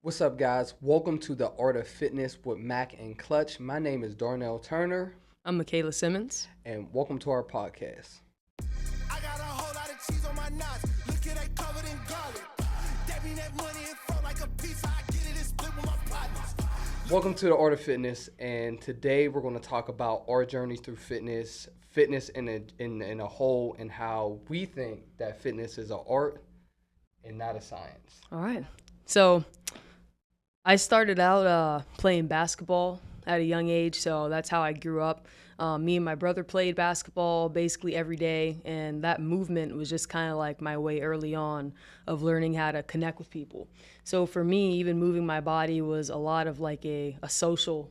What's up, guys? Welcome to the Art of Fitness with Mac and Clutch. My name is Darnell Turner, I'm Michaela Simmons. and welcome to our podcast. I got a whole lot of cheese on my nuts. Look at that covered in garlic. That mean that money it felt like a pizza. I get it and split with my partners. Welcome to the Art of Fitness, and today we're going to talk about our journey through fitness, fitness in a whole, and how we think that fitness is an art and not a science. All right. So I started out playing basketball at a young age, so that's how I grew up. Me and my brother played basketball basically every day, and that movement was just kind of like my way early on of learning how to connect with people. So for me, even moving my body was a lot of like a social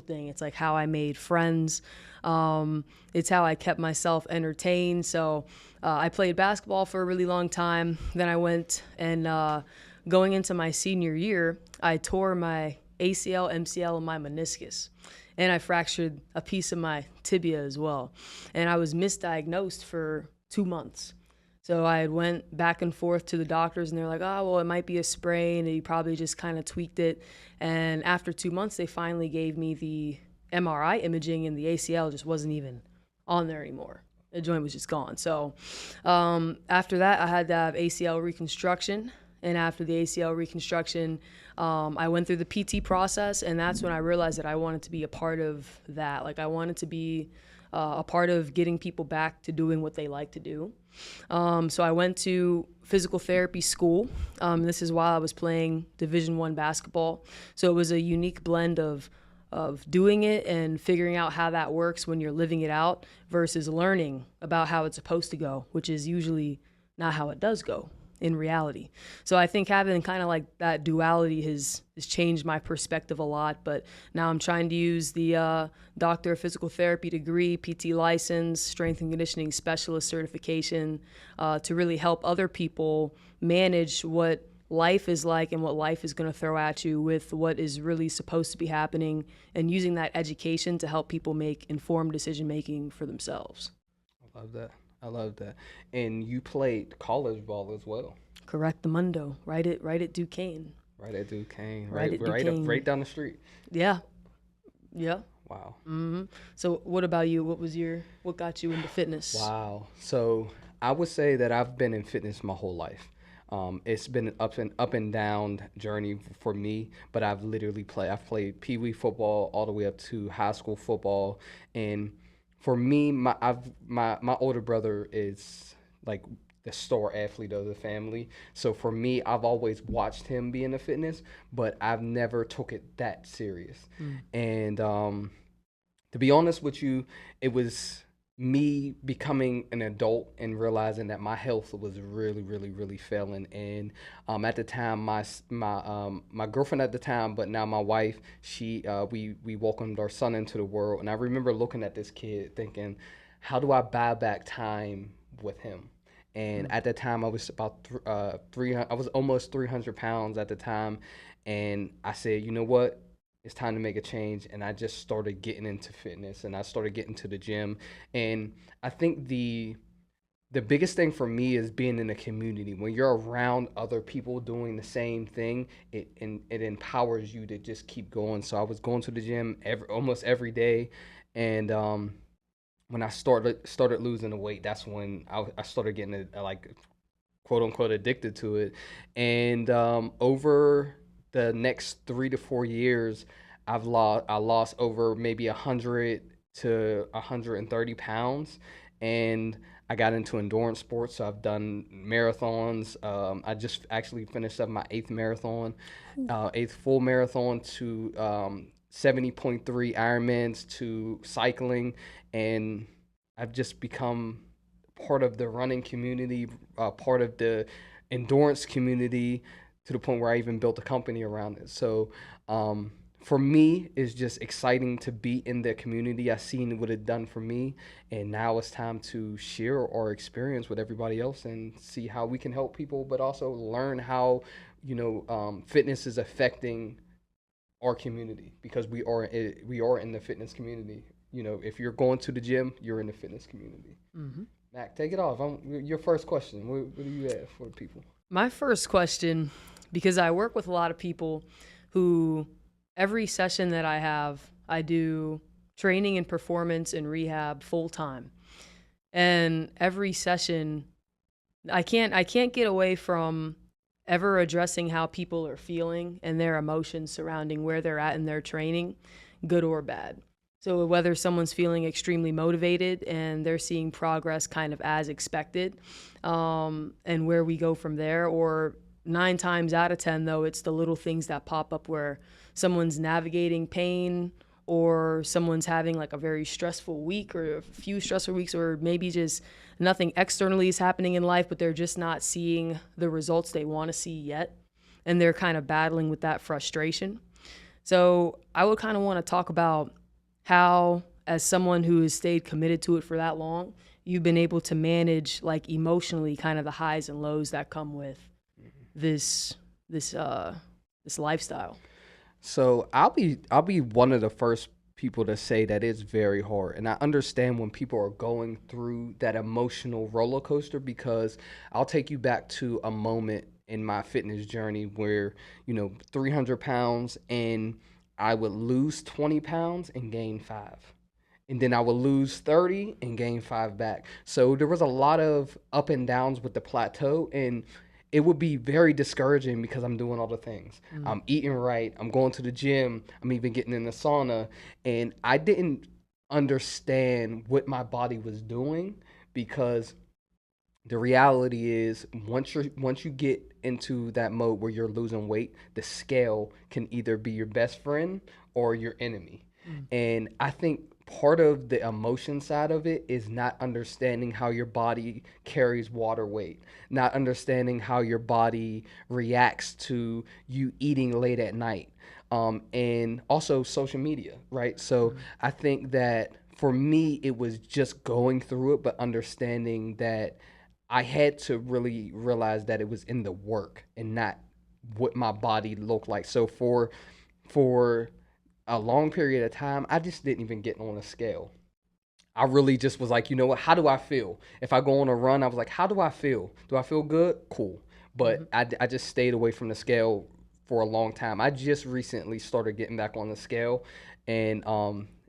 thing. It's like how I made friends. It's how I kept myself entertained. So I played basketball for a really long time. Then I went and going into my senior year, I tore my ACL, MCL, and my meniscus. And I fractured a piece of my tibia as well. And I was misdiagnosed for 2 months. So I had went back and forth to the doctors, and they're like, "Oh, well, it might be a sprain, and you probably just kind of tweaked it." And after 2 months, they finally gave me the MRI imaging, and the ACL just wasn't even on there anymore. The joint was just gone. So after that, I had to have ACL reconstruction. And after the ACL reconstruction, I went through the PT process, and that's when I realized that I wanted to be a part of that. Like, I wanted to be a part of getting people back to doing what they like to do. So I went to physical therapy school. This is while I was playing Division I basketball. So it was a unique blend of doing it and figuring out how that works when you're living it out versus learning about how it's supposed to go, which is usually not how it does go in reality. So I think having kind of like that duality has changed my perspective a lot. But now I'm trying to use the Doctor of Physical Therapy degree, PT license, Strength and Conditioning Specialist certification to really help other people manage what life is like and what life is going to throw at you with what is really supposed to be happening, and using that education to help people make informed decision making for themselves. I love that. I love that. And you played college ball as well, Correct the mundo, right at Duquesne. right at Duquesne, Right at right up, Duquesne. right down the street. Yeah. Yeah. Wow. So what about you? What got you into fitness? Wow. So I would say that I've been in fitness my whole life. It's been an up and down journey for me, but I've played pee wee football all the way up to high school football, and for me, my older brother is like the star athlete of the family. So for me, I've always watched him be in the fitness, but I've never took it that serious. And to be honest with you, it was me becoming an adult and realizing that my health was really, really, really failing. And at the time, my girlfriend at the time, but now my wife, we welcomed our son into the world. And I remember looking at this kid thinking, how do I buy back time with him? And at the time, I was about 300. I was almost 300 pounds at the time, and I said, you know what? It's time to make a change. And I just started getting into fitness, and I started getting to the gym. And I think the biggest thing for me is being in a community. When you're around other people doing the same thing, it empowers you to just keep going. So I was going to the gym almost every day, and when I started losing the weight, that's when I started getting like quote unquote addicted to it. And over the next 3 to 4 years, I lost over maybe 100 to 130 pounds, and I got into endurance sports. So I've done marathons. I just actually finished up my eighth full marathon to 70.3 Ironmans to cycling, and I've just become part of the running community, part of the endurance community, to the point where I even built a company around it. So for me, it's just exciting to be in the community. I've seen what it done for me, and now it's time to share our experience with everybody else and see how we can help people, but also learn how fitness is affecting our community, because we are in the fitness community. If you're going to the gym, you're in the fitness community. Mac, take it off. Your first question. What do you have for the people? My first question because I work with a lot of people who every session that I have, I do training and performance and rehab full time. And every session, I can't get away from ever addressing how people are feeling and their emotions surrounding where they're at in their training, good or bad. So whether someone's feeling extremely motivated and they're seeing progress kind of as expected, and where we go from there, or 9 times out of 10, though, it's the little things that pop up where someone's navigating pain, or someone's having like a very stressful week or a few stressful weeks, or maybe just nothing externally is happening in life, but they're just not seeing the results they want to see yet. And they're kind of battling with that frustration. So I would kind of want to talk about how, as someone who has stayed committed to it for that long, you've been able to manage like emotionally kind of the highs and lows that come with this lifestyle. So I'll be one of the first people to say that it's very hard, and I understand when people are going through that emotional roller coaster, because I'll take you back to a moment in my fitness journey where 300 pounds, and I would lose 20 pounds and gain 5. And then I would lose 30 and gain 5 back. So there was a lot of up and downs with the plateau, and it would be very discouraging because I'm doing all the things. I'm eating right. I'm going to the gym. I'm even getting in the sauna. And I didn't understand what my body was doing, because the reality is once you get into that mode where you're losing weight, the scale can either be your best friend or your enemy. And I think part of the emotion side of it is not understanding how your body carries water weight, not understanding how your body reacts to you eating late at night, and also social media, right? So I think that for me, it was just going through it, but understanding that I had to really realize that it was in the work and not what my body looked like. So for a long period of time, I just didn't even get on a scale. I really just was like, you know what? How do I feel? If I go on a run, I was like, how do I feel? Do I feel good? Cool. But I just stayed away from the scale for a long time. I just recently started getting back on the scale, and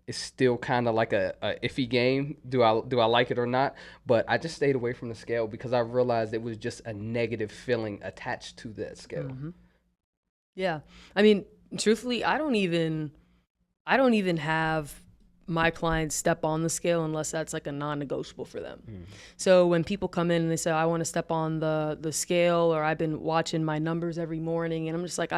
it's still kind of like a iffy game. Do I like it or not? But I just stayed away from the scale because I realized it was just a negative feeling attached to that scale. Yeah. I mean, truthfully, I don't even have my clients step on the scale unless that's like a non-negotiable for them. So when people come in and they say, I want to step on the scale, or I've been watching my numbers every morning, and I'm just like,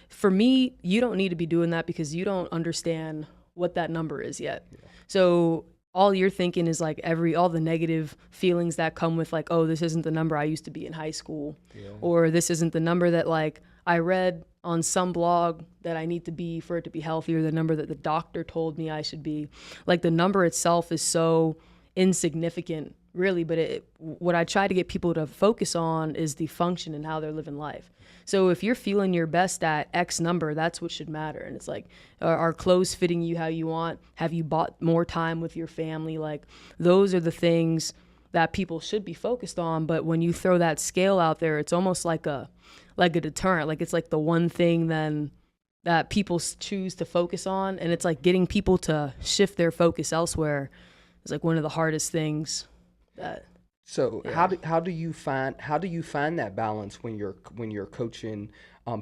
for me, you don't need to be doing that because you don't understand what that number is yet. So all you're thinking is like all the negative feelings that come with like, oh, this isn't the number I used to be in high school, or this isn't the number that like I read on some blog that I need to be for it to be healthy, or the number that the doctor told me I should be. Like the number itself is so insignificant, really, but what I try to get people to focus on is the function and how they're living life. So if you're feeling your best at X number, that's what should matter. And it's like, are clothes fitting you how you want? Have you bought more time with your family? Like those are the things that people should be focused on. But when you throw that scale out there, it's almost like a deterrent. Like it's like the one thing then that people choose to focus on, and it's like getting people to shift their focus elsewhere is like one of the hardest things. So how do you find that balance when you're coaching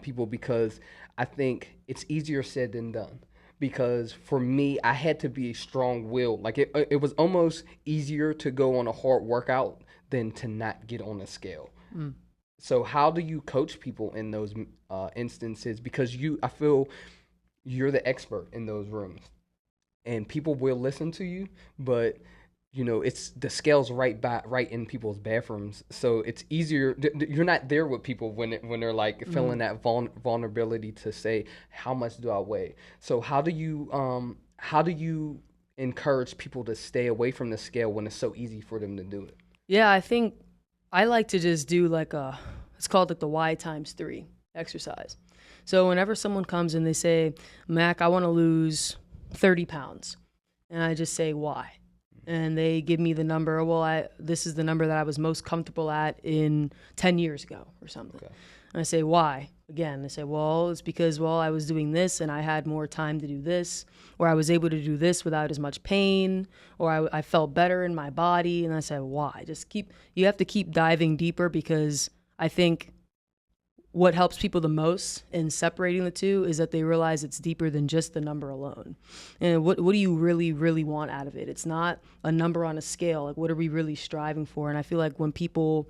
people? Because I think it's easier said than done. Because for me, I had to be strong-willed. Like it was almost easier to go on a hard workout than to not get on a scale. So how do you coach people in those instances? Because I feel you're the expert in those rooms, and people will listen to you, but it's the scales right in people's bathrooms, so it's easier. You're not there with people when they're like feeling that vulnerability to say, how much do I weigh? So how do you encourage people to stay away from the scale when it's so easy for them to do it? Yeah, I think I like to just do it's called like the Y times 3 exercise. So whenever someone comes and they say, Mac, I want to lose 30 pounds, and I just say, why? And they give me the number. Well, this is the number that I was most comfortable at in 10 years ago or something. Okay. And I say, why? Again, they say, well, it's because, well, I was doing this and I had more time to do this, or I was able to do this without as much pain, or I felt better in my body. And I said, why? You have to keep diving deeper, because I think what helps people the most in separating the two is that they realize it's deeper than just the number alone. And what do you really, really want out of it? It's not a number on a scale. Like, what are we really striving for? And I feel like when people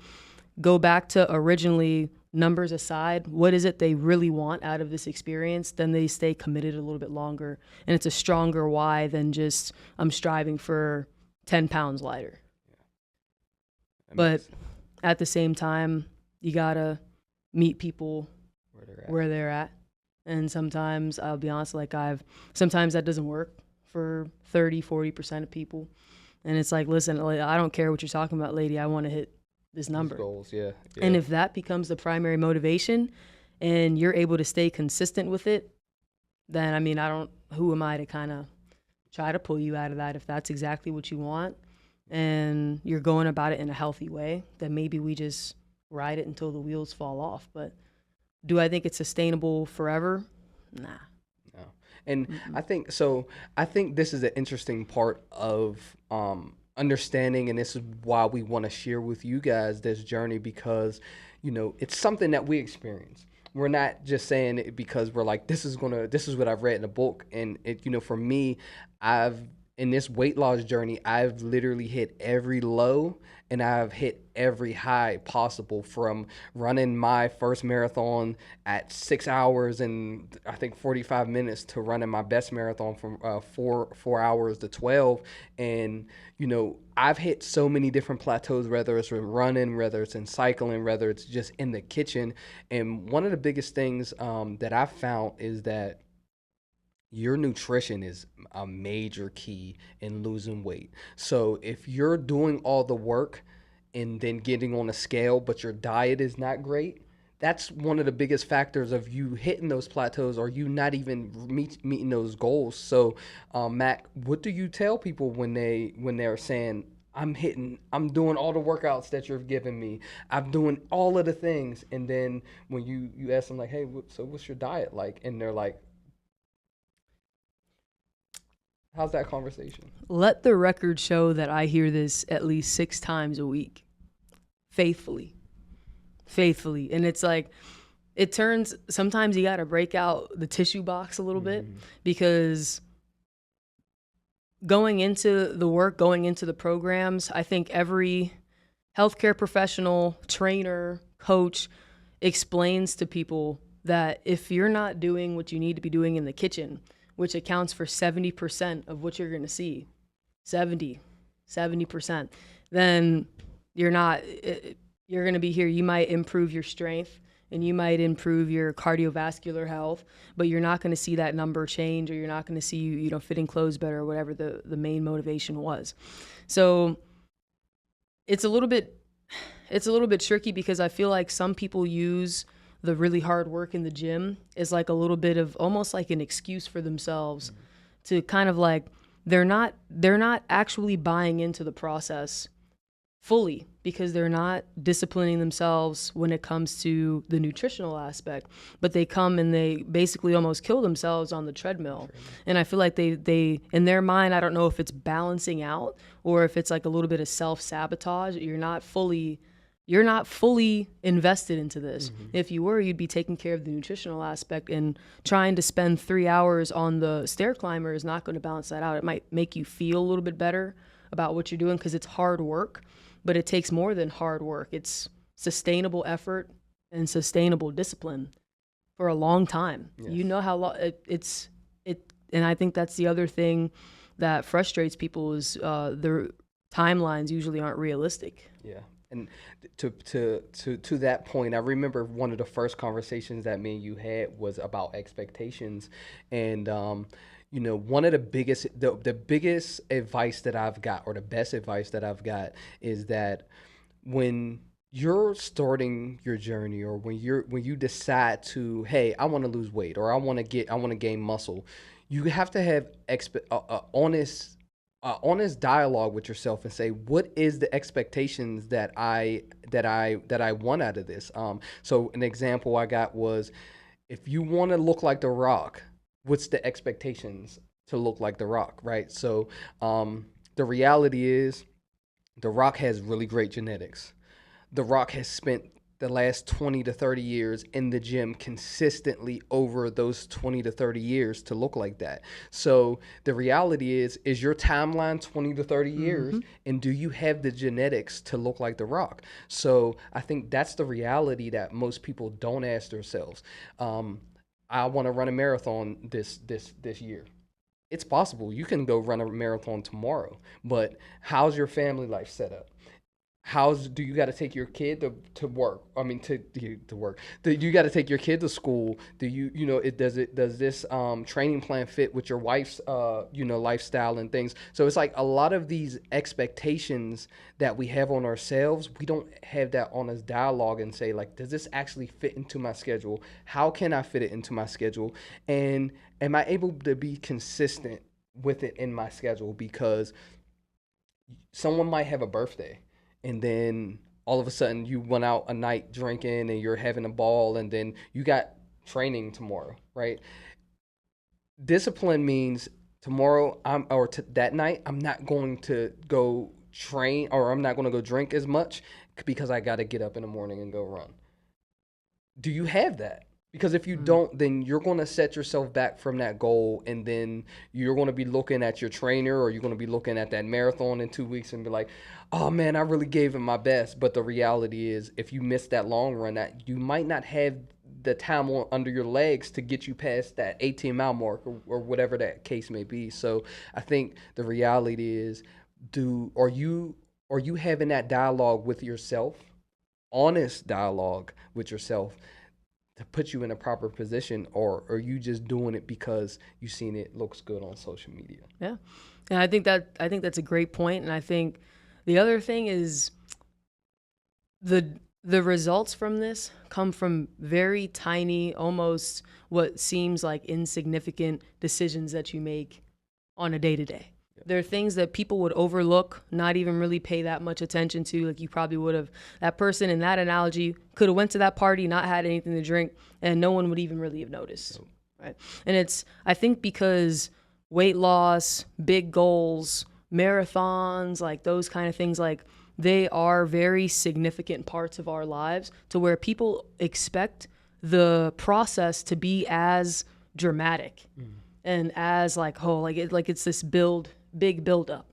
go back to originally, numbers aside, what is it they really want out of this experience, then they stay committed a little bit longer. And it's a stronger why than just, I'm striving for 10 pounds lighter. But at the same time, you gotta meet people where they're at. And sometimes, I'll be honest, like sometimes that doesn't work for 30-40% of people. And it's like, listen, I don't care what you're talking about, lady, I want to hit this number. Goals, yeah. And if that becomes the primary motivation and you're able to stay consistent with it, then I mean, who am I to kind of try to pull you out of that? If that's exactly what you want and you're going about it in a healthy way, then maybe we just ride it until the wheels fall off. But do I think it's sustainable forever? Nah. No. And I think this is an interesting part of understanding, and this is why we want to share with you guys this journey, because it's something that we experience. We're not just saying it because we're like, this is what I've read in a book. And for me, in this weight loss journey, I've literally hit every low and I've hit every high possible, from running my first marathon at 6 hours and I think 45 minutes to running my best marathon from 4 hours to 12. And, I've hit so many different plateaus, whether it's in running, whether it's in cycling, whether it's just in the kitchen. And one of the biggest things that I've found is that your nutrition is a major key in losing weight. So if you're doing all the work and then getting on a scale, but your diet is not great, that's one of the biggest factors of you hitting those plateaus or you not even meeting those goals. So, Mac, what do you tell people when they're saying, I'm doing all the workouts that you're giving me, I'm doing all of the things, and then when you ask them like, hey, so what's your diet like? And they're like, how's that conversation? Let the record show that I hear this at least 6 times a week, faithfully. And it's like, sometimes you got to break out the tissue box a little bit, because going into the work, going into the programs, I think every healthcare professional, trainer, coach explains to people that if you're not doing what you need to be doing in the kitchen, which accounts for 70% of what you're going to see, 70%, then you're going to be here. You might improve your strength and you might improve your cardiovascular health, but you're not going to see that number change, or you're not going to see you fitting clothes better, or whatever the main motivation was. So it's a little bit tricky, because I feel like some people use the really hard work in the gym is like a little bit of almost like an excuse for themselves to kind of like, they're not actually buying into the process fully, because they're not disciplining themselves when it comes to the nutritional aspect, but they come and they basically almost kill themselves on the treadmill. And I feel like they in their mind, I don't know if it's balancing out or if it's like a little bit of self-sabotage. You're not fully invested into this. If you were, you'd be taking care of the nutritional aspect, and trying to spend 3 hours on the stair climber is not going to balance that out. It might make you feel a little bit better about what you're doing because it's hard work, but it takes more than hard work. It's sustainable effort and sustainable discipline for a long time. Yes. You know how long it, and I think that's the other thing that frustrates people is their timelines usually aren't realistic. Yeah. And to that point, I remember one of the first conversations that me and you had was about expectations. And, one of the biggest advice that I've got, or the best advice that I've got, is that when you're starting your journey, or when you decide to, hey, I want to lose weight, or I want to gain muscle, you have to have honest honest dialogue with yourself and say, what is the expectations that I want out of this. So an example I got was, if you want to look like The Rock, what's the expectations to look like The Rock, right? So the reality is, The Rock has really great genetics. The Rock has spent the last 20 to 30 years in the gym consistently over those 20 to 30 years to look like that. So the reality is your timeline 20 to 30 years, and do you have the genetics to look like The Rock? So I think that's the reality that most people don't ask themselves. I want to run a marathon this year. It's possible. You can go run a marathon tomorrow, but how's your family life set up? Do you got to take your kid to work? I mean, to work. Do you got to take your kid to school? Do does this training plan fit with your wife's lifestyle and things? So it's like a lot of these expectations that we have on ourselves, we don't have that honest dialogue and say, like, does this actually fit into my schedule? How can I fit it into my schedule? And am I able to be consistent with it in my schedule? Because someone might have a birthday, and then all of a sudden you went out a night drinking and you're having a ball, and then you got training tomorrow, right? Discipline means tomorrow that night I'm not going to go train, or I'm not going to go drink as much because I got to get up in the morning and go run. Do you have that? Because if you don't, then you're going to set yourself back from that goal, and then you're going to be looking at your trainer, or you're going to be looking at that marathon in 2 weeks and be like, oh man, I really gave it my best. But the reality is, if you miss that long run, that you might not have the time under your legs to get you past that 18-mile mark, or whatever that case may be. So I think the reality is, are you having that dialogue with yourself, honest dialogue with yourself, to put you in a proper position, or are you just doing it because you've seen it looks good on social media? Yeah. And I think that's a great point. And I think the other thing is the results from this come from very tiny, almost what seems like insignificant decisions that you make on a day-to-day. There are things that people would overlook, not even really pay that much attention to. Like, you probably would have, that person in that analogy could have went to that party, not had anything to drink, and no one would even really have noticed. Right. And I think because weight loss, big goals, marathons, like those kind of things, like they are very significant parts of our lives, to where people expect the process to be as dramatic and as like, oh, it's this big build up,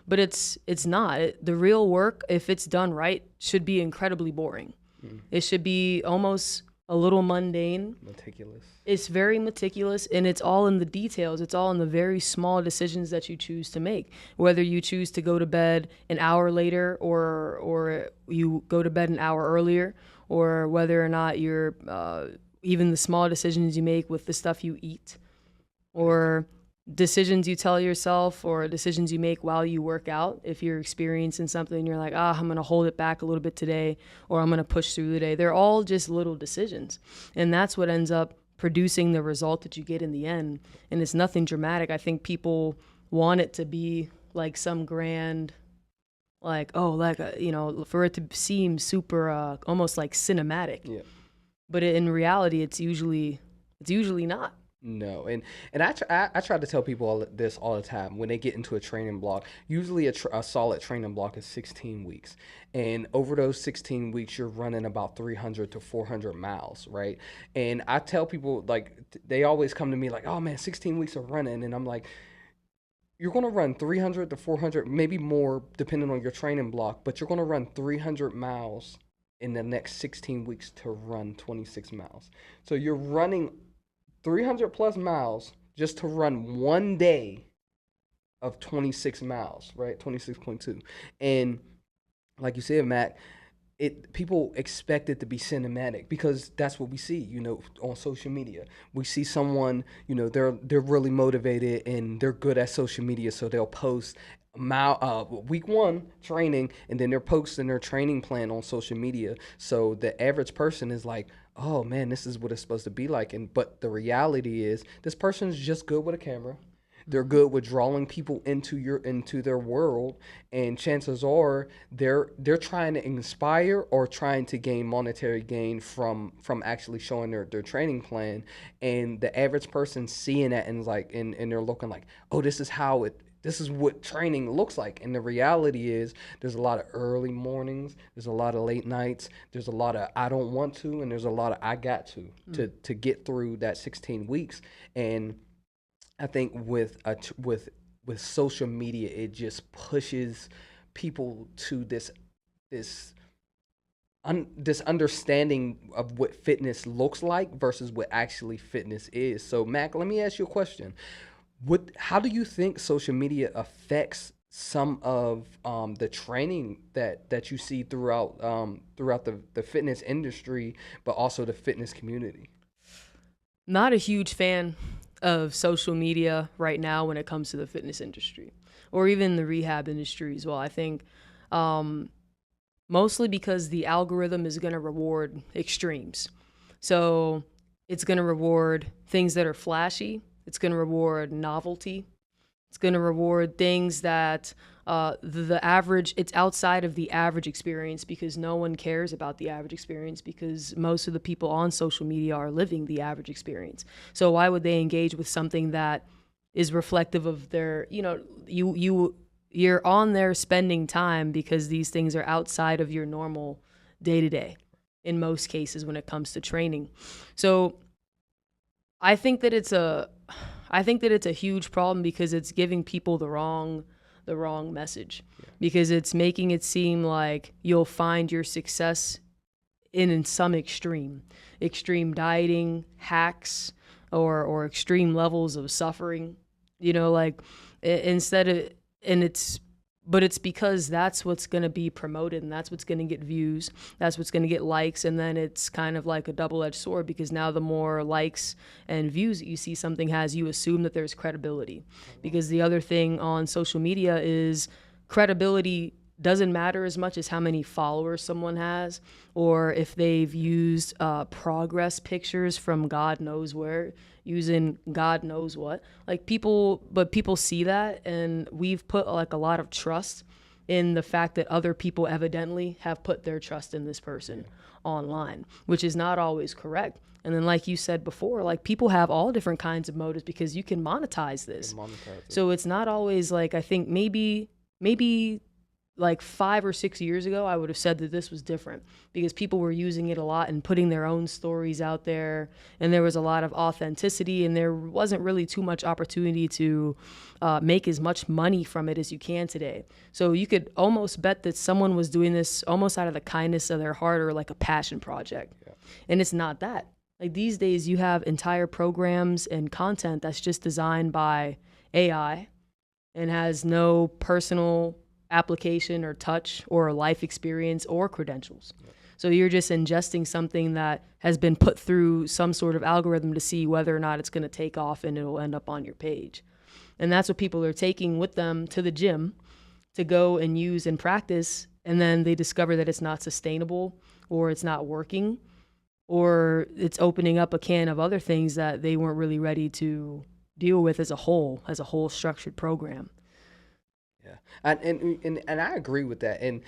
but it's not. The real work, if it's done right, should be incredibly boring. It should be almost a little mundane. Meticulous. It's very meticulous, and it's all in the details. It's all in the very small decisions that you choose to make. Whether you choose to go to bed an hour later, or you go to bed an hour earlier, or whether or not you're even the small decisions you make with the stuff you eat, or decisions you tell yourself, or decisions you make while you work out. If you're experiencing something and you're like, I'm going to hold it back a little bit today, or I'm going to push through the day. They're all just little decisions. And that's what ends up producing the result that you get in the end. And it's nothing dramatic. I think people want it to be like some grand, like, for it to seem super, almost like cinematic. Yeah. But in reality, it's usually not. No, and I try to tell people this all the time when they get into a training block. Usually a solid training block is 16 weeks. And over those 16 weeks, you're running about 300 to 400 miles, right? And I tell people, like, they always come to me like, oh man, 16 weeks of running. And I'm like, you're going to run 300 to 400, maybe more depending on your training block, but you're going to run 300 miles in the next 16 weeks to run 26 miles. So you're running 300 plus miles just to run one day of 26 miles, right? 26.2. And like you said, Matt, people expect it to be cinematic because that's what we see, on social media. We see someone, they're really motivated and they're good at social media, so they'll post week 1 training, and then they're posting their training plan on social media. So the average person is like, oh man, this is what it's supposed to be like. But the reality is, this person is just good with a camera. They're good with drawing people into their world, and chances are they're trying to inspire or trying to gain monetary gain from actually showing their training plan. And the average person seeing that and and they're looking like, oh, this is what training looks like. And the reality is there's a lot of early mornings, there's a lot of late nights, there's a lot of I don't want to, and there's a lot of I got to get through that 16 weeks. And I think with social media, it just pushes people to this this understanding of what fitness looks like versus what actually fitness is. So, Mac, let me ask you a question. How do you think social media affects some of the training that you see throughout the fitness industry, but also the fitness community? Not a huge fan of social media right now when it comes to the fitness industry or even the rehab industry as well. I think mostly because the algorithm is going to reward extremes. So it's going to reward things that are flashy. It's going to reward novelty. It's going to reward things that the average, it's outside of the average experience because no one cares about the average experience because most of the people on social media are living the average experience. So why would they engage with something that is reflective of their, you're on there spending time because these things are outside of your normal day-to-day in most cases when it comes to training. So I think that it's a huge problem because it's giving people the wrong message. Yeah. Because it's making it seem like you'll find your success in some extreme dieting hacks or extreme levels of suffering, instead of, but it's because that's what's going to be promoted and that's what's going to get views, that's what's going to get likes, and then it's kind of like a double-edged sword because now the more likes and views that you see something has, you assume that there's credibility. Because the other thing on social media is credibility doesn't matter as much as how many followers someone has or if they've used progress pictures from God knows where, using God knows what. But people see that, and we've put a lot of trust in the fact that other people evidently have put their trust in this person online, which is not always correct. And then like you said before, people have all different kinds of motives because you can monetize this. So it's not always I think maybe 5 or 6 years ago, I would have said that this was different because people were using it a lot and putting their own stories out there. And there was a lot of authenticity and there wasn't really too much opportunity to make as much money from it as you can today. So you could almost bet that someone was doing this almost out of the kindness of their heart or like a passion project. Yeah. And it's not that. These days you have entire programs and content that's just designed by AI and has no personal application or touch or life experience or credentials. Yeah. So you're just ingesting something that has been put through some sort of algorithm to see whether or not it's going to take off and it'll end up on your page. And that's what people are taking with them to the gym to go and use and practice. And then they discover that it's not sustainable or it's not working or it's opening up a can of other things that they weren't really ready to deal with as a whole structured program. Yeah, and I agree with that. And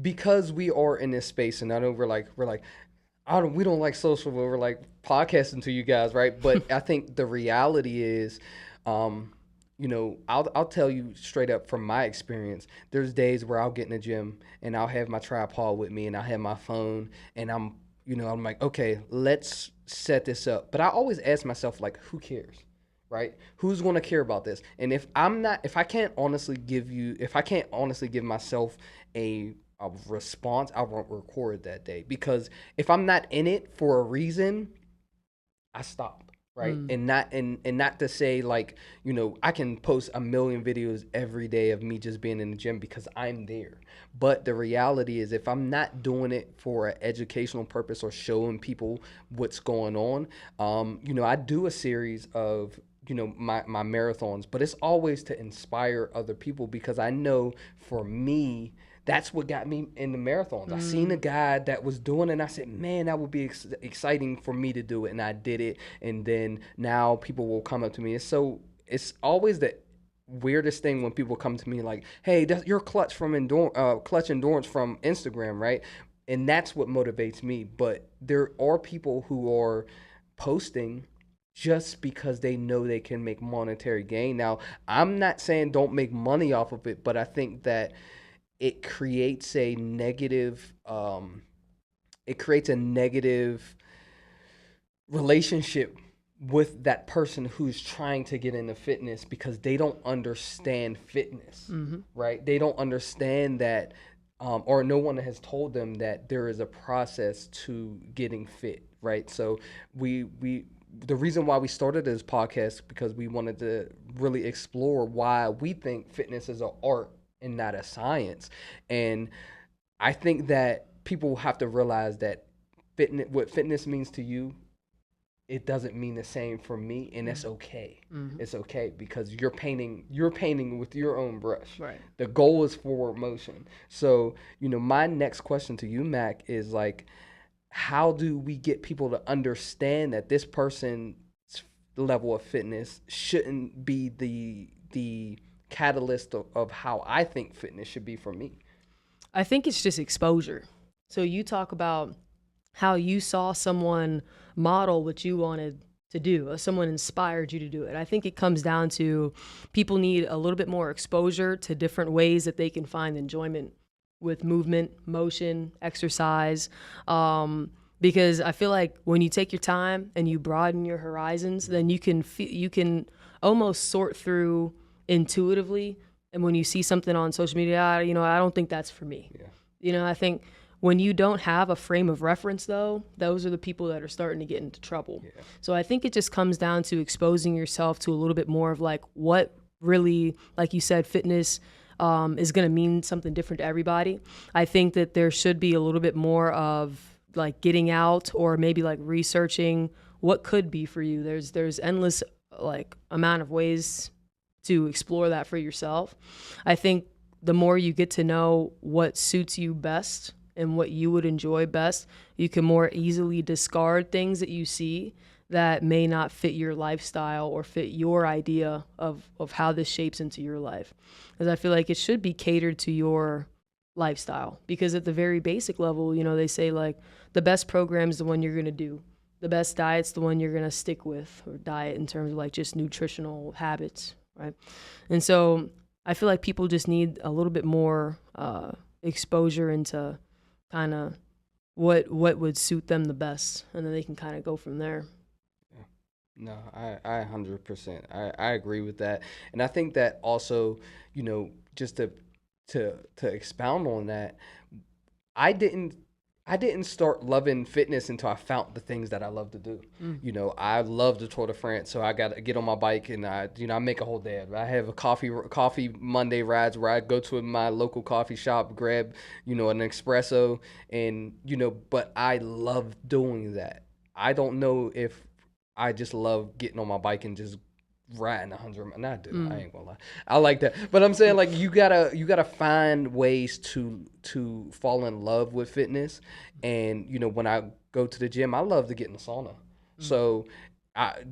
because we are in this space, and I know we're like we don't like social, but we're like podcasting to you guys, right? But I think the reality is, I'll tell you straight up from my experience. There's days where I'll get in the gym and I'll have my tripod with me and I'll have my phone and I'm like, okay, let's set this up. But I always ask myself, who cares? Right? Who's going to care about this? And if I can't honestly give myself a response, I won't record that day. Because if I'm not in it for a reason, I stop. Right. And not to say I can post a million videos every day of me just being in the gym because I'm there. But the reality is if I'm not doing it for an educational purpose or showing people what's going on, I do a series of my marathons, but it's always to inspire other people because I know for me, that's what got me in the marathons. I seen a guy that was doing it and I said, man, that would be exciting for me to do it. And I did it. And then now people will come up to me. And so it's always the weirdest thing when people come to me like, "Hey, that's your clutch endurance from Instagram, right?" And that's what motivates me. But there are people who are posting just because they know they can make monetary gain. Now, I'm not saying don't make money off of it, but I think that it creates a negative relationship with that person who's trying to get into fitness because they don't understand fitness, right? They don't understand that, or no one has told them that there is a process to getting fit, right? So the reason why we started this podcast because we wanted to really explore why we think fitness is an art and not a science. And I think that people have to realize that what fitness means to you, it doesn't mean the same for me, and that's okay. It's okay because you're painting with your own brush. Right. The goal is forward motion. So, my next question to you, Mac, is like, how do we get people to understand that this person's level of fitness shouldn't be the catalyst of how I think fitness should be for me? I think it's just exposure. So you talk about how you saw someone model what you wanted to do, or someone inspired you to do it. I think it comes down to people need a little bit more exposure to different ways that they can find enjoyment with movement, motion, exercise. Because I feel like when you take your time and you broaden your horizons, then you can almost sort through intuitively. And when you see something on social media, I don't think that's for me. Yeah. I think when you don't have a frame of reference, though, those are the people that are starting to get into trouble. Yeah. So I think it just comes down to exposing yourself to a little bit more of like what really, like you said, fitness is going to mean something different to everybody. I think that there should be a little bit more of like getting out or maybe like researching what could be for you. There's endless like amount of ways to explore that for yourself. I think the more you get to know what suits you best and what you would enjoy best, you can more easily discard things that you see that may not fit your lifestyle or fit your idea of how this shapes into your life. Because I feel like it should be catered to your lifestyle. Because at the very basic level, they say like the best program is the one you're going to do. The best diet's the one you're going to stick with, or diet in terms of like just nutritional habits, right? And so I feel like people just need a little bit more exposure into kind of what would suit them the best, and then they can kind of go from there. No, I 100%. I agree with that. And I think that also, just to expound on that, I didn't start loving fitness until I found the things that I love to do. I love the Tour de France, so I got to get on my bike and I make a whole day of it. I have a coffee Monday rides where I go to my local coffee shop, grab, an espresso, and, but I love doing that. I don't know if I just love getting on my bike and just riding 100. I do. I ain't gonna lie. I like that. But I'm saying like you gotta find ways to fall in love with fitness. And when I go to the gym, I love to get in the sauna. So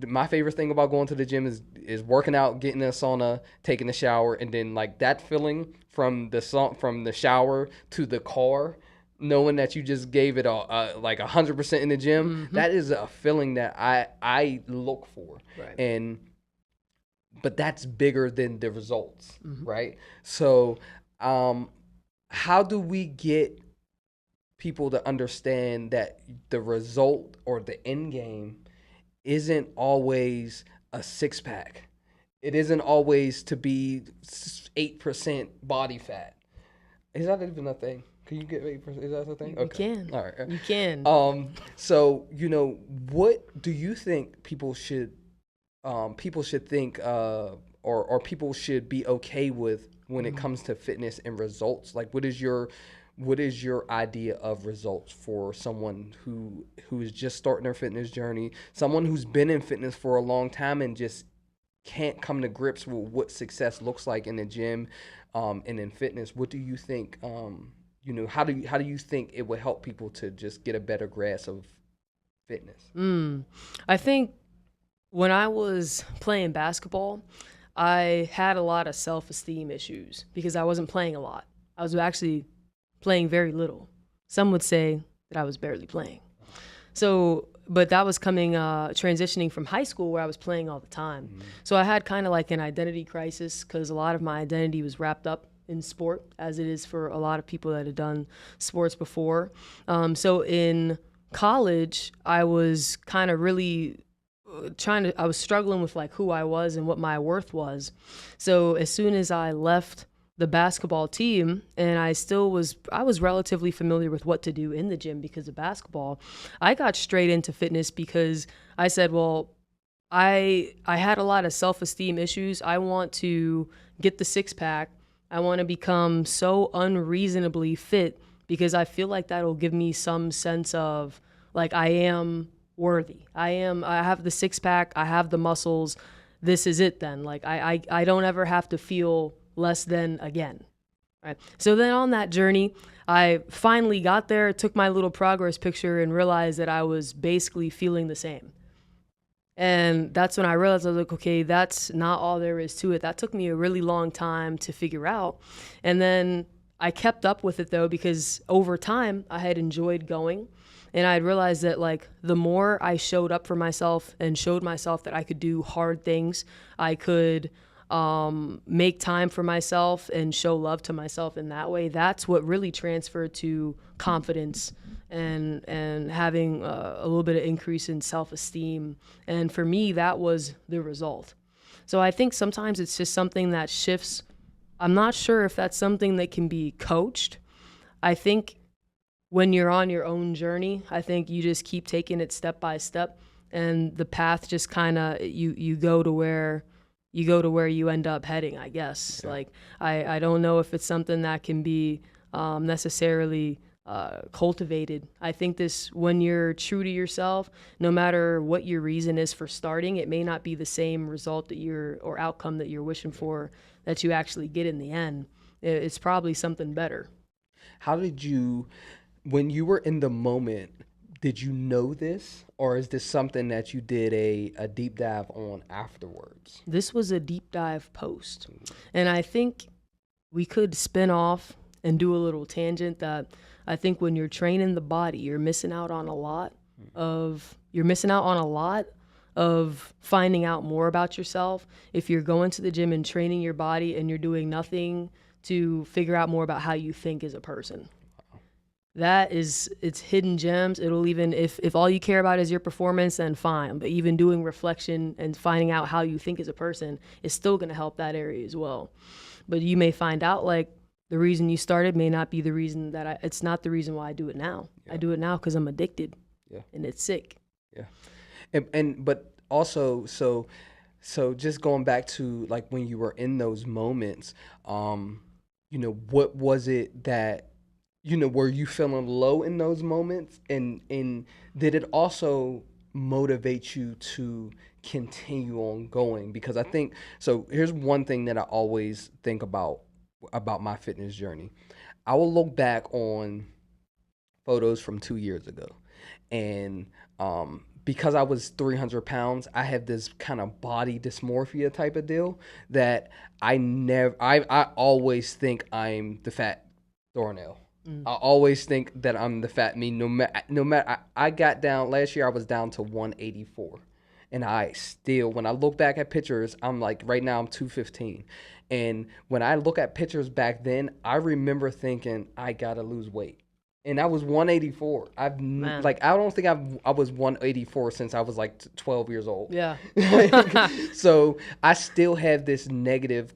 my favorite thing about going to the gym is working out, getting in the sauna, taking a shower, and then like that feeling from the shower to the car, knowing that you just gave it like 100% in the gym. That is a feeling that I look for. Right. But that's bigger than the results, right? So how do we get people to understand that the result or the end game isn't always a six-pack? It isn't always to be 8% body fat. Is that even a thing? Can you get 8%? Is that a thing? You can. All right. You can. So, what do you think people should think or people should be okay with when it comes to fitness and results? Like what is your idea of results for someone who is just starting their fitness journey, someone who's been in fitness for a long time and just can't come to grips with what success looks like in the gym and in fitness? What do you think how do you think it would help people to just get a better grasp of fitness? I think When I was playing basketball, I had a lot of self-esteem issues because I wasn't playing a lot. I was actually playing very little. Some would say that I was barely playing. So, but that was transitioning from high school where I was playing all the time. So I had kind of like an identity crisis because a lot of my identity was wrapped up in sport, as it is for a lot of people that had done sports before. So in college, I was kind of really I was struggling with like who I was and what my worth was. So as soon as I left the basketball team and I was relatively familiar with what to do in the gym because of basketball, I got straight into fitness because I said, well, I had a lot of self-esteem issues. I want to get the six pack. I want to become so unreasonably fit because I feel like that'll give me some sense of like I am worthy. I have the six pack, I have the muscles. This is it then. Like I don't ever have to feel less than again. Right. So then on that journey, I finally got there, took my little progress picture and realized that I was basically feeling the same. And that's when I realized I was like, okay, that's not all there is to it. That took me a really long time to figure out. And then I kept up with it though, because over time I had enjoyed going. And I realized that like the more I showed up for myself and showed myself that I could do hard things, I could make time for myself and show love to myself in that way. That's what really transferred to confidence and having a little bit of increase in self-esteem. And for me, that was the result. So I think sometimes it's just something that shifts. I'm not sure if that's something that can be coached. I think when you're on your own journey, I think you just keep taking it step by step, and the path just kind of you go to where you end up heading, I guess. Yeah. Like I don't know if it's something that can be necessarily cultivated. I think when you're true to yourself, no matter what your reason is for starting, it may not be the same result or outcome that you're wishing for that you actually get in the end. It's probably something better. How did you, when you were in the moment, did you know this, or is this something that you did a deep dive on afterwards? This was a deep dive post. And I think we could spin off and do a little tangent that I think when you're training the body, you're missing out on a lot of finding out more about yourself. If you're going to the gym and training your body and you're doing nothing to figure out more about how you think as a person. It's hidden gems. It'll even, if all you care about is your performance, then fine. But even doing reflection and finding out how you think as a person is still going to help that area as well. But you may find out like the reason you started may not be the reason it's not the reason why I do it now. Yeah. I do it now because I'm addicted. Yeah. And it's sick. Yeah. But also, so just going back to like when you were in those moments, what was it that, were you feeling low in those moments? And did it also motivate you to continue on going? Because I think, so here's one thing that I always think about my fitness journey. I will look back on photos from 2 years ago. And because I was 300 pounds, I have this kind of body dysmorphia type of deal that I always think I'm the fat Thornell. I always think that I'm the fat me. No matter. I got down last year. I was down to 184, and I still, when I look back at pictures, I'm like, right now I'm 215, and when I look at pictures back then, I remember thinking I gotta lose weight, and I was 184. I don't think I was 184 since I was like 12 years old. Yeah. So I still have this negative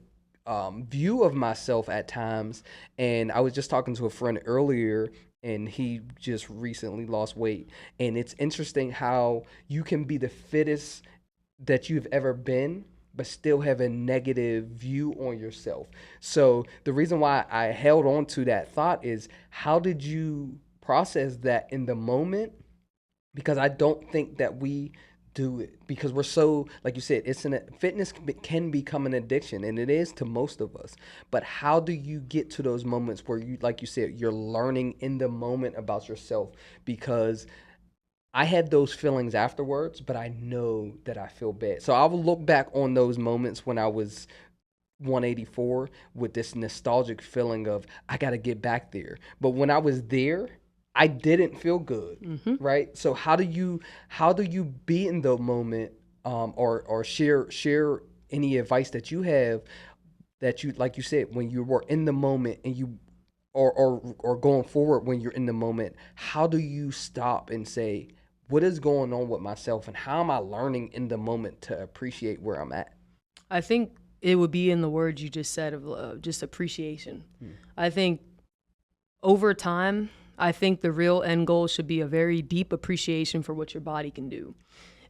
view of myself at times. And I was just talking to a friend earlier, and he just recently lost weight. And it's interesting how you can be the fittest that you've ever been, but still have a negative view on yourself. So the reason why I held on to that thought is, how did you process that in the moment? Because I don't think that we do it, because we're so, like you said, fitness can become an addiction, and it is to most of us. But how do you get to those moments where you, like you said, you're learning in the moment about yourself? Because I had those feelings afterwards, but I know that I feel bad. So I will look back on those moments when I was 184 with this nostalgic feeling of I got to get back there. But when I was there, I didn't feel good, right? So how do you be in the moment, or share any advice that you have that you, like you said, when you were in the moment and you or going forward when you're in the moment, how do you stop and say, what is going on with myself and how am I learning in the moment to appreciate where I'm at? I think it would be in the words you just said of just appreciation. I think over time, I think the real end goal should be a very deep appreciation for what your body can do.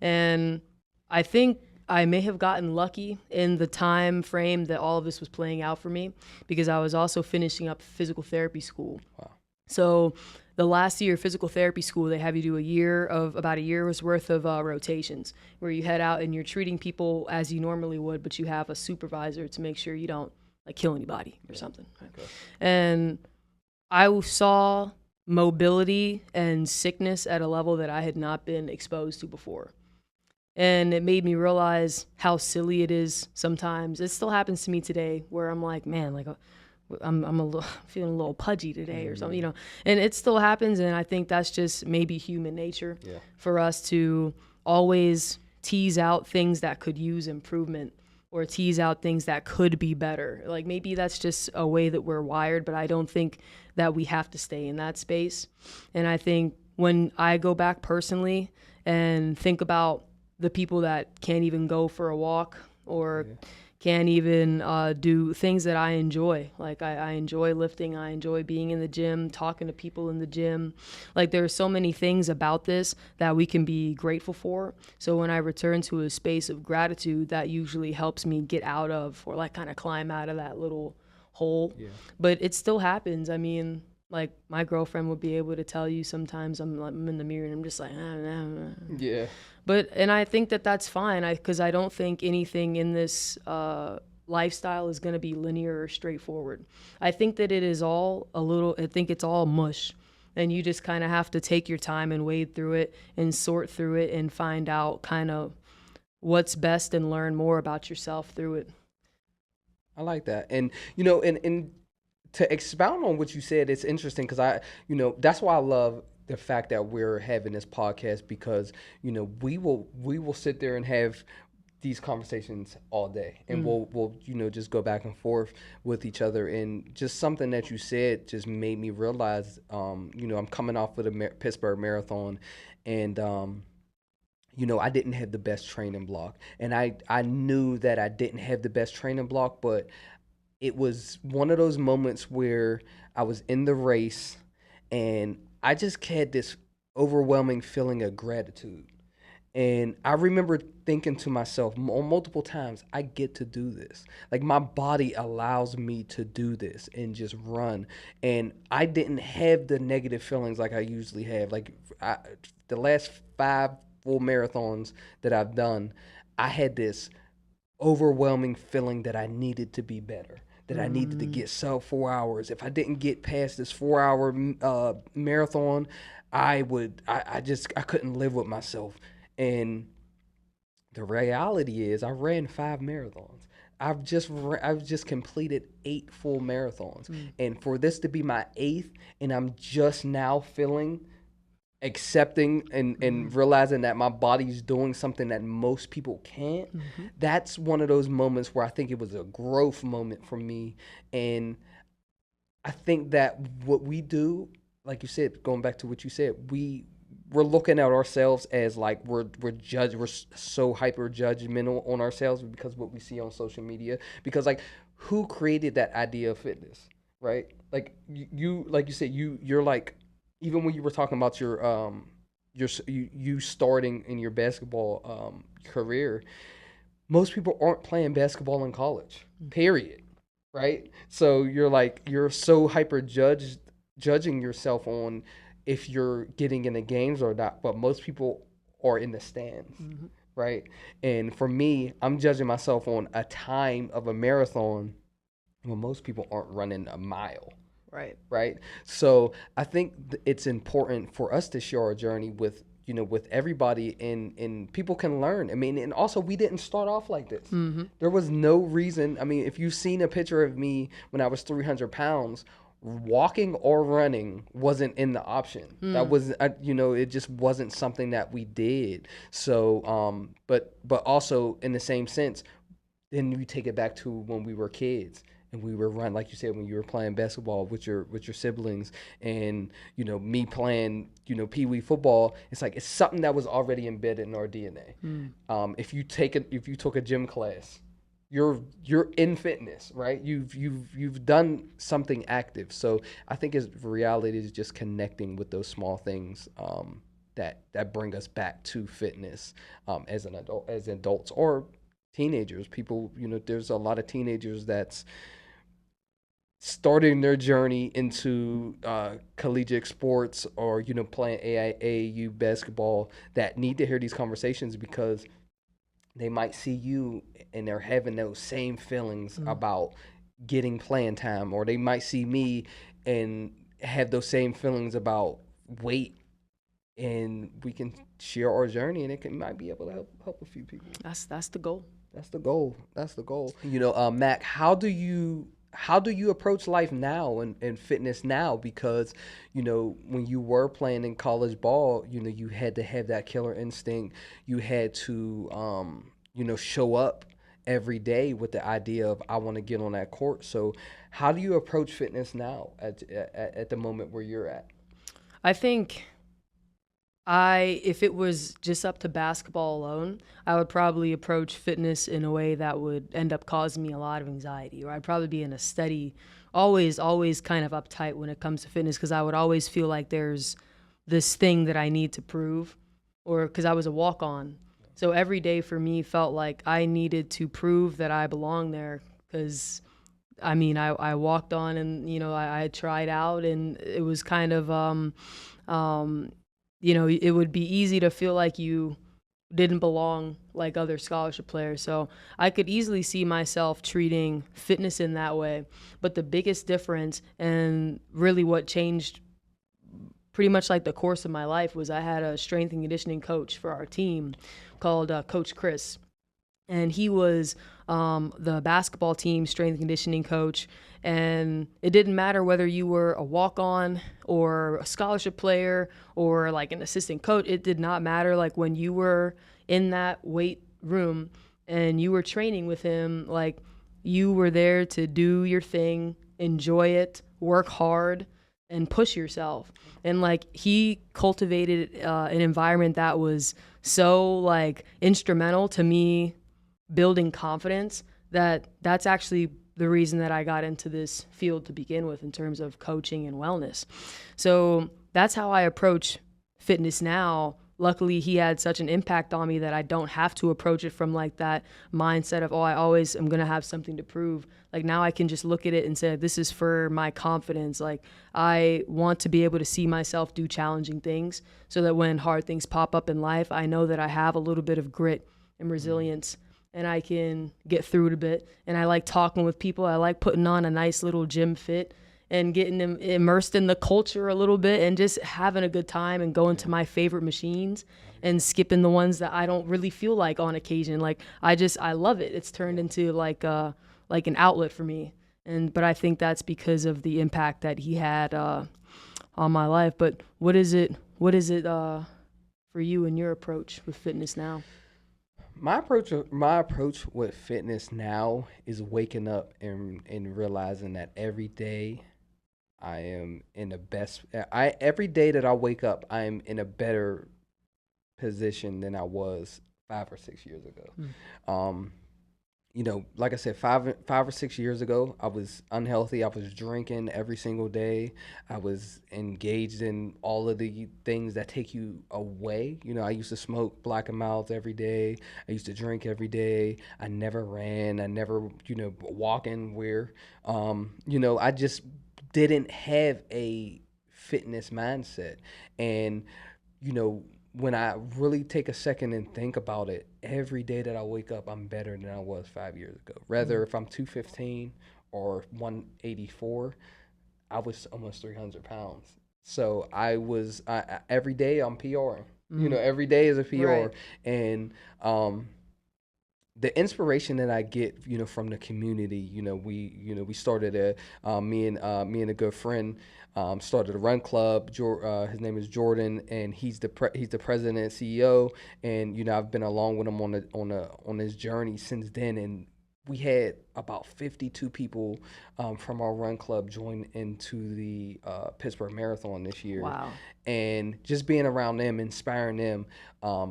And I think I may have gotten lucky in the time frame that all of this was playing out for me, because I was also finishing up physical therapy school. Wow. So the last year of physical therapy school, they have you do about a year's worth of rotations, where you head out and you're treating people as you normally would, but you have a supervisor to make sure you don't like kill anybody or something. Okay. And I saw mobility and sickness at a level that I had not been exposed to before. And it made me realize how silly it is sometimes. It still happens to me today where I'm like, man, like I'm feeling a little pudgy today or something, and it still happens. And I think that's just maybe human nature for us to always tease out things that could use improvement or tease out things that could be better. Like maybe that's just a way that we're wired, but I don't think that we have to stay in that space. And I think when I go back personally and think about the people that can't even go for a walk or can't even do things that I enjoy. Like I enjoy lifting, I enjoy being in the gym, talking to people in the gym. Like there are so many things about this that we can be grateful for. So when I return to a space of gratitude, that usually helps me get out of, or like kind of climb out of that little hole. Yeah. But it still happens. I mean, like my girlfriend would be able to tell you sometimes I'm in the mirror and I'm just like, yeah. And I think that that's fine, because I don't think anything in this lifestyle is going to be linear or straightforward. I think that it is all I think it's all mush. And you just kind of have to take your time and wade through it and sort through it and find out kind of what's best and learn more about yourself through it. I like that. And, and to expound on what you said, it's interesting because that's why I love the fact that we're having this podcast, because we will sit there and have these conversations all day, and we'll just go back and forth with each other. And just something that you said just made me realize, I'm coming off of the Pittsburgh Marathon, and I didn't have the best training block, and I knew that I didn't have the best training block, but it was one of those moments where I was in the race and I just had this overwhelming feeling of gratitude. And I remember thinking to myself multiple times, I get to do this. Like my body allows me to do this and just run. And I didn't have the negative feelings like I usually have. Like the last 5 full marathons that I've done, I had this overwhelming feeling that I needed to be better, that I needed to get sub 4 hours. If I didn't get past this 4-hour marathon, I couldn't live with myself. And the reality is I ran 5 marathons. I've just completed 8 full marathons. And for this to be my 8th, and I'm just now accepting and realizing that my body's doing something that most people can't, that's one of those moments where I think it was a growth moment for me. And I think that what we do, like you said, going back to what you said, we're looking at ourselves as like we're so hyper judgmental on ourselves because of what we see on social media. Because like, who created that idea of fitness, right? Like you like you said, you're like, even when you were talking about you starting in your basketball career, most people aren't playing basketball in college, period, right? So you're so hyper judging yourself on if you're getting in the games or not, but most people are in the stands, right? And for me, I'm judging myself on a time of a marathon when most people aren't running a mile. Right. Right. So I think it's important for us to share our journey with with everybody, and people can learn. I mean, and also we didn't start off like this. There was no reason. I mean, if you've seen a picture of me when I was 300 pounds, walking or running wasn't in the option. That was, it just wasn't something that we did. So, but also in the same sense, then you take it back to when we were kids and we were running, like you said, when you were playing basketball with your siblings, and me playing pee wee football. It's like it's something that was already embedded in our DNA. If you took a gym class, you're in fitness, right? You've done something active. So I think reality is just connecting with those small things that bring us back to fitness as adults or teenagers. People, there's a lot of teenagers that's starting their journey into collegiate sports or playing AAU basketball that need to hear these conversations, because they might see you and they're having those same feelings about getting playing time, or they might see me and have those same feelings about weight, and we can share our journey, and it might be able to help a few people. That's the goal. That's the goal. Mac, how do you approach life now and fitness now? Because, when you were playing in college ball, you had to have that killer instinct. You had to, show up every day with the idea of, I want to get on that court. So how do you approach fitness now at the moment where you're at? I think if it was just up to basketball alone, I would probably approach fitness in a way that would end up causing me a lot of anxiety, or I'd probably be in a steady, always kind of uptight when it comes to fitness, because I would always feel like there's this thing that I need to prove, or because I was a walk-on. So every day for me felt like I needed to prove that I belonged there, because I walked on, and I tried out, and it was kind of it would be easy to feel like you didn't belong like other scholarship players. So I could easily see myself treating fitness in that way. But the biggest difference, and really what changed pretty much like the course of my life, was I had a strength and conditioning coach for our team called Coach Chris. And he was the basketball team strength and conditioning coach. And it didn't matter whether you were a walk-on or a scholarship player or like an assistant coach. It did not matter. Like when you were in that weight room and you were training with him, like you were there to do your thing, enjoy it, work hard, and push yourself. And like he cultivated an environment that was so like instrumental to me building confidence, that's actually the reason that I got into this field to begin with in terms of coaching and wellness. So that's how I approach fitness now. Luckily, he had such an impact on me that I don't have to approach it from like that mindset of, I always am going to have something to prove. Like now I can just look at it and say, this is for my confidence. Like I want to be able to see myself do challenging things so that when hard things pop up in life, I know that I have a little bit of grit and resilience and I can get through it a bit. And I like talking with people. I like putting on a nice little gym fit and getting them immersed in the culture a little bit and just having a good time and going to my favorite machines and skipping the ones that I don't really feel like on occasion. Like I love it. It's turned into like an outlet for me. But I think that's because of the impact that he had on my life. But what is it for you and your approach with fitness now? My approach with fitness now is waking up and realizing that every day I am in the best. Every day that I wake up, I am in a better position than I was 5 or 6 years ago. Like I said, 5 or 6 years ago, I was unhealthy. I was drinking every single day. I was engaged in all of the things that take you away. I used to smoke Black and Milds every day. I used to drink every day. I never ran. I never, walk anywhere. I just didn't have a fitness mindset. And, when I really take a second and think about it, every day that I wake up, I'm better than I was 5 years ago. Whether if I'm 215 or 184, I was almost 300 pounds. So every day I'm PRing. You know, every day is a PR. Right. And the inspiration that I get, you know, from the community, we started me and a good friend started a run club. His name is Jordan, and he's the president and CEO. And you know, I've been along with him on his journey since then. And we had about 52 people from our run club join into the Pittsburgh Marathon this year. Wow. And just being around them, inspiring them,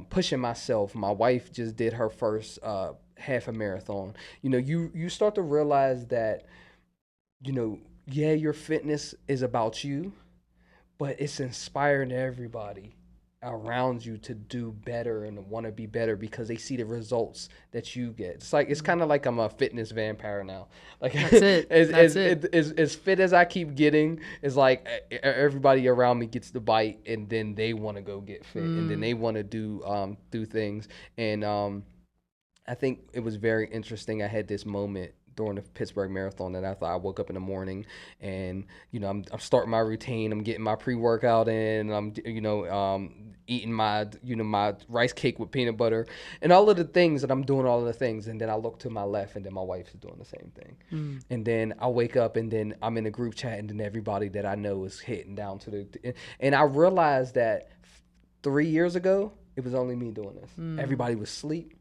pushing myself. My wife just did her first half a marathon. You know, you start to realize that, you know, yeah, your fitness is about you, but it's inspiring everybody around you to do better and want to be better because they see the results that you get. It's kind of like I'm a fitness vampire now. Like That's it. That's it. As fit as I keep getting, it's like everybody around me gets the bite, and then they want to go get fit, and then they want to do things. And I think it was very interesting. I had this moment during the Pittsburgh Marathon that I thought I woke up in the morning and, you know, I'm starting my routine. I'm getting my pre-workout in. I'm, eating my rice cake with peanut butter and all of the things, and I'm doing all of the things. And then I look to my left, and then my wife is doing the same thing. And then I wake up, and then I'm in a group chat, and then everybody that I know is hitting down to and I realized that 3 years ago, it was only me doing this. Everybody was asleep.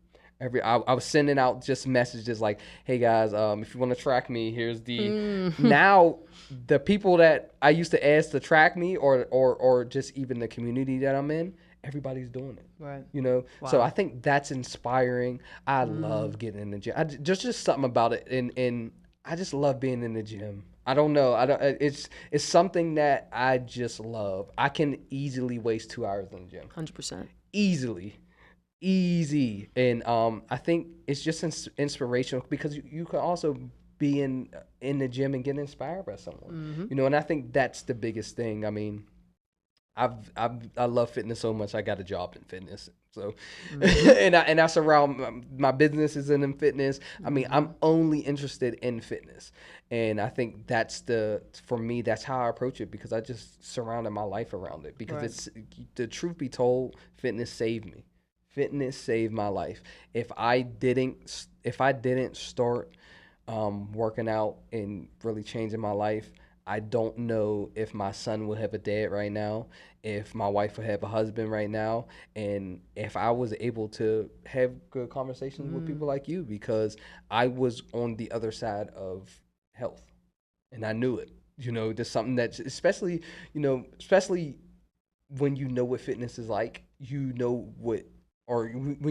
I was sending out just messages like, "Hey guys, if you want to track me, here's the." Now, the people that I used to ask to track me, or just even the community that I'm in, everybody's doing it. Right. You know, so I think that's inspiring. I love getting in the gym. Just something about it, and I just love being in the gym. I don't know. It's something that I just love. I can easily waste 2 hours in the gym. 100%. Easy. And I think it's just inspirational because you can also be in the gym and get inspired by someone. You know, and I think that's the biggest thing. I mean, I love fitness so much. I got a job in fitness. So and I surround my business is in fitness. I mean, I'm only interested in fitness. And I think for me, that's how I approach it, because I just surrounded my life around it, because it's the truth be told, fitness saved me. Fitness saved my life. If I didn't start working out and really changing my life, I don't know if my son would have a dad right now, if my wife would have a husband right now, and if I was able to have good conversations with people like you, because I was on the other side of health, and I knew it. You know, there's something that, especially when you know what fitness is like, you know when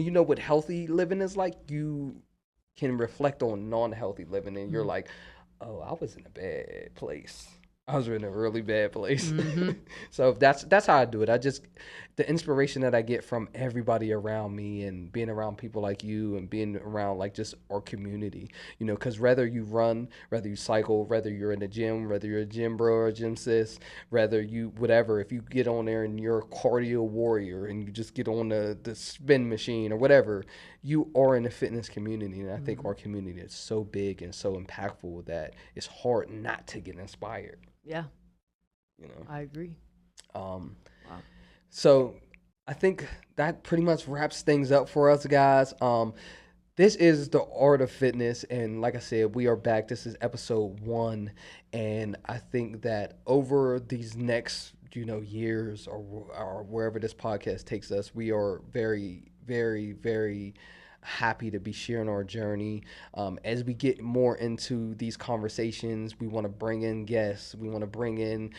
you know what healthy living is like, you can reflect on non-healthy living, and you're like, oh, I was in a bad place. I was in a really bad place. So that's how I do it. The inspiration that I get from everybody around me, and being around people like you, and being around like just our community, you know, because whether you run, whether you cycle, whether you're in the gym, whether you're a gym bro or a gym sis, whether whatever, if you get on there and you're a cardio warrior and you just get on the spin machine or whatever, you are in the fitness community. And I think our community is so big and so impactful that it's hard not to get inspired. Yeah. You know, I agree. Wow. So I think that pretty much wraps things up for us, guys. This is the Art of Fitness, and like I said, we are back. This is episode 1, and I think that over these next, years or wherever this podcast takes us, we are very, very, very happy to be sharing our journey. As we get more into these conversations, we want to bring in guests. We want to bring in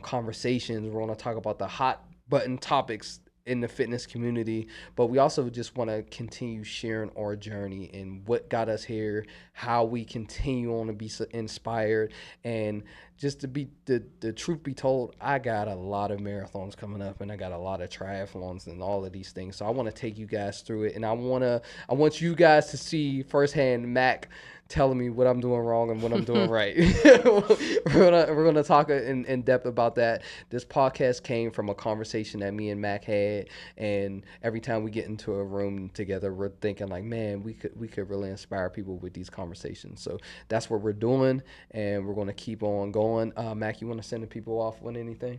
conversations. We want to talk about the hot button topics in the fitness community, but we also just want to continue sharing our journey and what got us here, how we continue on to be so inspired. And just to be the truth be told, I got a lot of marathons coming up, and I got a lot of triathlons and all of these things. So I want to take you guys through it, and I want you guys to see firsthand Mac telling me what I'm doing wrong and what I'm doing right. We're gonna talk in depth about that. This podcast came from a conversation that me and Mac had, and every time we get into a room together, we're thinking like, man, we could really inspire people with these conversations. So that's what we're doing, and we're gonna keep on going. Mac, you want to send the people off with anything?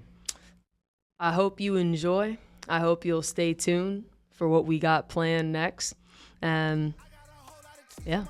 I hope you enjoy. I hope you'll stay tuned for what we got planned next. And yeah.